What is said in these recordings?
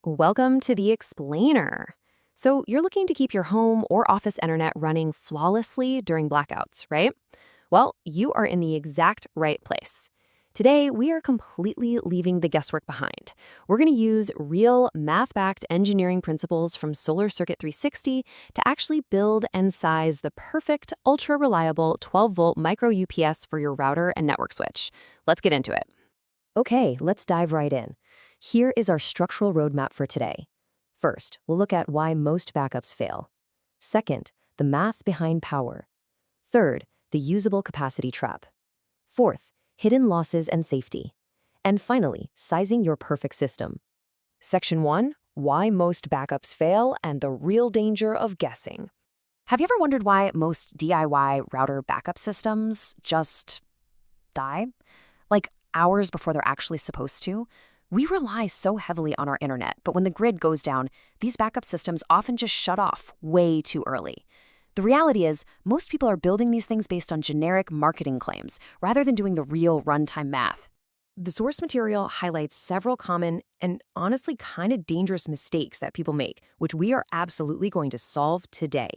Welcome to the Explainer. So, you're looking to keep your home or office internet running flawlessly during blackouts, right? Well, you are in the exact right place. Today, we are completely leaving the guesswork behind. We're going to use real math-backed engineering principles from Solar Circuit 360 to actually build and size the perfect, ultra-reliable 12-volt micro UPS for your router and network switch. Let's get into it. Okay, let's dive right in. Here is our structural roadmap for today. First, we'll look at why most backups fail. Second, the math behind power. Third, the usable capacity trap. Fourth, hidden losses and safety. And finally, sizing your perfect system. Section 1, why most backups fail and the real danger of guessing. Have you ever wondered why most DIY router backup systems just die? Like hours before they're actually supposed to? We rely so heavily on our internet, but when the grid goes down, these backup systems often just shut off way too early. The reality is, most people are building these things based on generic marketing claims, rather than doing the real runtime math. The source material highlights several common and honestly kind of dangerous mistakes that people make, which we are absolutely going to solve today.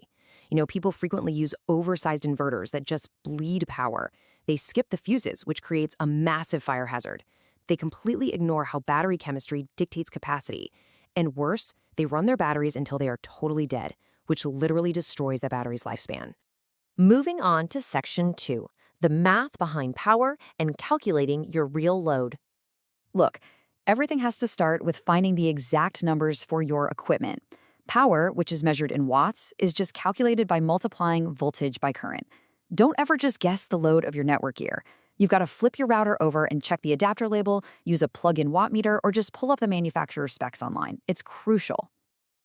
People frequently use oversized inverters that just bleed power. They skip the fuses, which creates a massive fire hazard. They completely ignore how battery chemistry dictates capacity. And worse, they run their batteries until they are totally dead, which literally destroys the battery's lifespan. Moving on to Section 2, the math behind power and calculating your real load. Look, everything has to start with finding the exact numbers for your equipment. Power, which is measured in watts, is just calculated by multiplying voltage by current. Don't ever just guess the load of your network gear. You've got to flip your router over and check the adapter label, use a plug-in watt meter, or just pull up the manufacturer's specs online. It's crucial.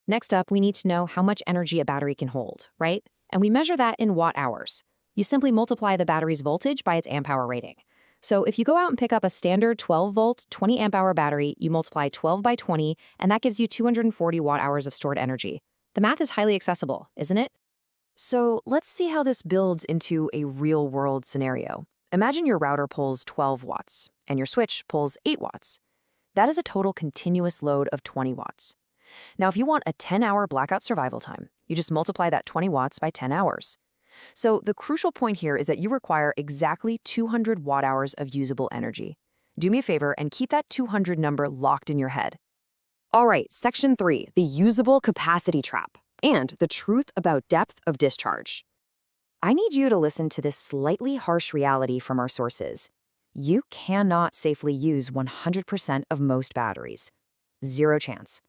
Next up, we need to know how much energy a battery can hold, right? And we measure that in watt-hours. You simply multiply the battery's voltage by its amp-hour rating. So if you go out and pick up a standard 12-volt, 20-amp-hour battery, you multiply 12 by 20, and that gives you 240 watt-hours of stored energy. The math is highly accessible, isn't it? So let's see how this builds into a real-world scenario. Imagine your router pulls 12 watts, and your switch pulls 8 watts. That is a total continuous load of 20 watts. Now, if you want a 10-hour blackout survival time, you just multiply that 20 watts by 10 hours. So the crucial point here is that you require exactly 200 watt-hours of usable energy. Do me a favor and keep that 200 number locked in your head. All right, Section 3, the usable capacity trap, and the truth about depth of discharge. I need you to listen to this slightly harsh reality from our sources. You cannot safely use 100% of most batteries. Zero chance.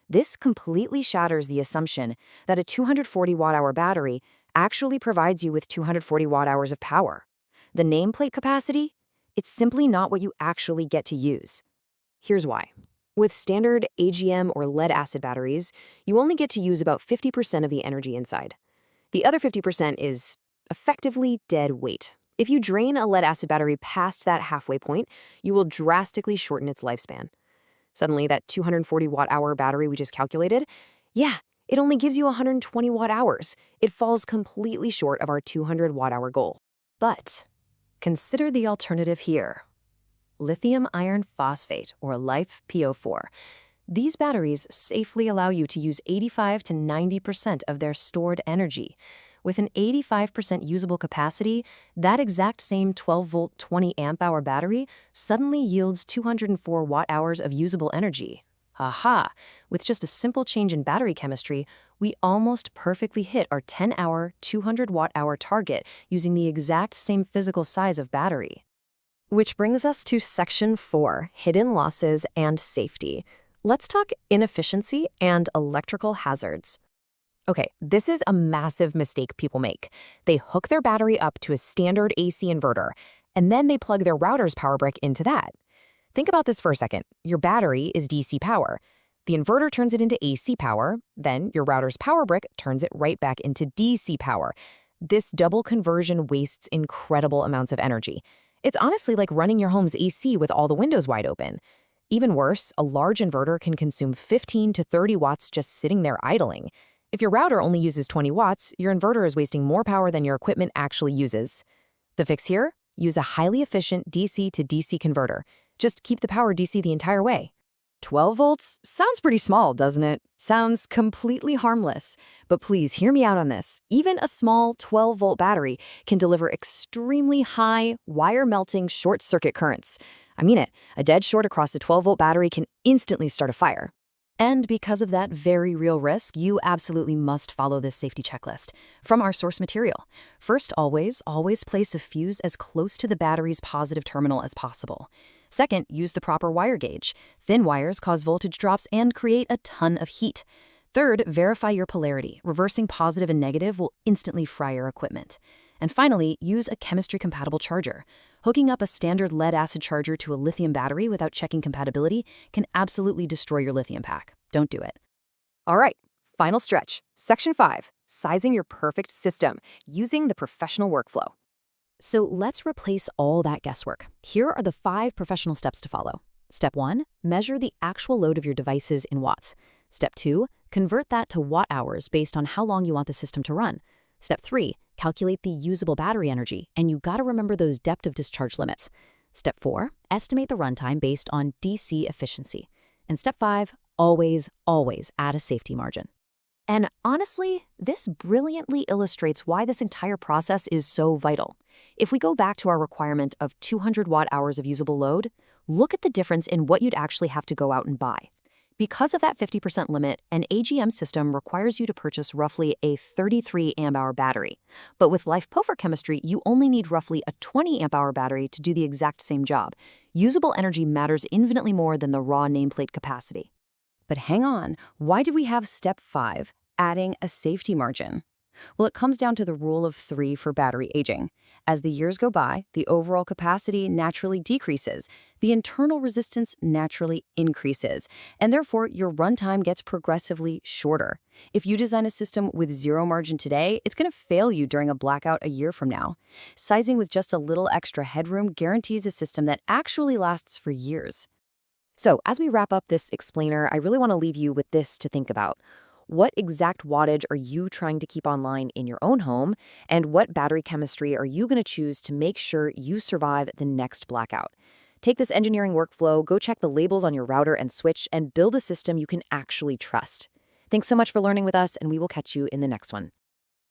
This completely shatters the assumption that a 240 watt-hour battery actually provides you with 240 watt-hours of power. The nameplate capacity? It's simply not what you actually get to use. Here's why. With standard AGM or lead-acid batteries, you only get to use about 50% of the energy inside. The other 50% is effectively dead weight. If you drain a lead-acid battery past that halfway point, you will drastically shorten its lifespan. Suddenly, that 240 watt-hour battery we just calculated, it only gives you 120 watt-hours. It falls completely short of our 200 watt-hour goal. But consider the alternative here. Lithium iron phosphate, or LiFePO4. These batteries safely allow you to use 85 to 90% of their stored energy. With an 85% usable capacity, that exact same 12-volt, 20-amp-hour battery suddenly yields 204 watt-hours of usable energy. Aha! With just a simple change in battery chemistry, we almost perfectly hit our 10-hour, 200-watt-hour target using the exact same physical size of battery. Which brings us to Section 4, hidden losses and safety. Let's talk inefficiency and electrical hazards. Okay, this is a massive mistake people make. They hook their battery up to a standard AC inverter, and then they plug their router's power brick into that. Think about this for a second. Your battery is DC power. The inverter turns it into AC power, then your router's power brick turns it right back into DC power. This double conversion wastes incredible amounts of energy. It's honestly like running your home's AC with all the windows wide open. Even worse, a large inverter can consume 15 to 30 watts just sitting there idling. If your router only uses 20 watts, your inverter is wasting more power than your equipment actually uses. The fix here? Use a highly efficient DC to DC converter. Just keep the power DC the entire way. 12 volts sounds pretty small, doesn't it? Sounds completely harmless. But please hear me out on this. Even a small 12-volt battery can deliver extremely high, wire-melting short-circuit currents. I mean it, a dead short across a 12-volt battery can instantly start a fire. And because of that very real risk, you absolutely must follow this safety checklist from our source material. First, always place a fuse as close to the battery's positive terminal as possible. Second, use the proper wire gauge. Thin wires cause voltage drops and create a ton of heat. Third, verify your polarity. Reversing positive and negative will instantly fry your equipment. And finally, use a chemistry-compatible charger. Hooking up a standard lead-acid charger to a lithium battery without checking compatibility can absolutely destroy your lithium pack. Don't do it. All right, final stretch. Section 5, sizing your perfect system using the professional workflow. So let's replace all that guesswork. Here are the 5 professional steps to follow. Step 1, measure the actual load of your devices in watts. Step 2, convert that to watt hours based on how long you want the system to run. Step 3, calculate the usable battery energy, and you gotta remember those depth of discharge limits. Step 4, estimate the runtime based on DC efficiency. And step 5, always add a safety margin. And honestly, this brilliantly illustrates why this entire process is so vital. If we go back to our requirement of 200 watt-hours of usable load, look at the difference in what you'd actually have to go out and buy. Because of that 50% limit, an AGM system requires you to purchase roughly a 33 amp-hour battery. But with LiFePO4 chemistry, you only need roughly a 20 amp-hour battery to do the exact same job. Usable energy matters infinitely more than the raw nameplate capacity. But hang on, why did we have step 5, adding a safety margin? Well, it comes down to the rule of 3 for battery aging. As the years go by, the overall capacity naturally decreases, the internal resistance naturally increases, and therefore your runtime gets progressively shorter. If you design a system with zero margin today, it's going to fail you during a blackout a year from now. Sizing with just a little extra headroom guarantees a system that actually lasts for years. So, as we wrap up this explainer, I really want to leave you with this to think about. What exact wattage are you trying to keep online in your own home? And what battery chemistry are you going to choose to make sure you survive the next blackout? Take this engineering workflow, go check the labels on your router and switch, and build a system you can actually trust. Thanks so much for learning with us, and we will catch you in the next one.